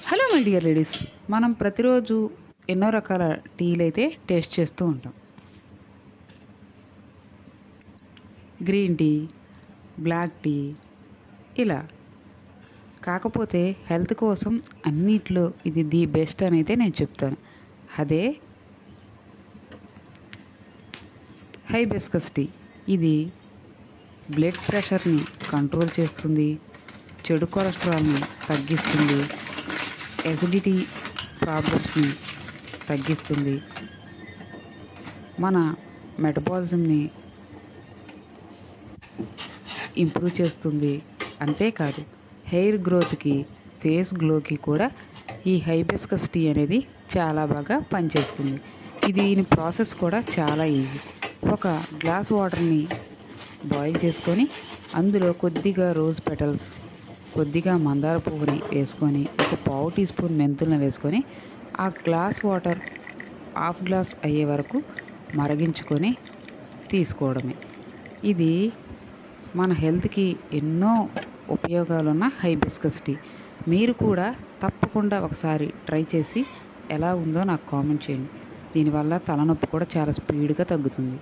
Hello my dear ladies, మనం ప్రతిరోజు ఎన్నో రకాల టీలు అయితే టేస్ట్ చేస్తూ ఉంటాం. గ్రీన్ టీ, బ్లాక్ టీ ఇలా. కాకపోతే హెల్త్ కోసం అన్నిట్లో ఇది ది బెస్ట్ అని అయితే నేను చెప్తాను. అదే హైబిస్కస్ టీ. ఇది బ్లడ్ ప్రెషర్ని కంట్రోల్ చేస్తుంది, చెడు కొలెస్ట్రాల్ని తగ్గిస్తుంది, ఎసిడిటీ ప్రాబ్లమ్స్ని తగ్గిస్తుంది, మన మెటబాలిజంని ఇంప్రూవ్ చేస్తుంది. అంతేకాదు హెయిర్ గ్రోత్కి, ఫేస్ గ్లోకి కూడా ఈ హైబిస్కస్ టీ అనేది చాలా బాగా పనిచేస్తుంది. దీని ప్రాసెస్ కూడా చాలా ఈజీ. ఒక గ్లాస్ వాటర్ని బాయిల్ చేసుకొని అందులో కొద్దిగా రోజ్ పెటల్స్, కొద్దిగా మందార పువ్వుని వేసుకొని, ఒక పావు టీ స్పూన్ మెంతులను వేసుకొని, ఆ గ్లాస్ వాటర్ హాఫ్ గ్లాస్ అయ్యే వరకు మరిగించుకొని తీసుకోవడమే. ఇది మన హెల్త్కి ఎన్నో ఉపయోగాలున్న హైబిస్కస్ టీ. మీరు కూడా తప్పకుండా ఒకసారి ట్రై చేసి ఎలా ఉందో నాకు కామెంట్ చేయండి. దీనివల్ల తలనొప్పి కూడా చాలా స్పీడ్గా తగ్గుతుంది.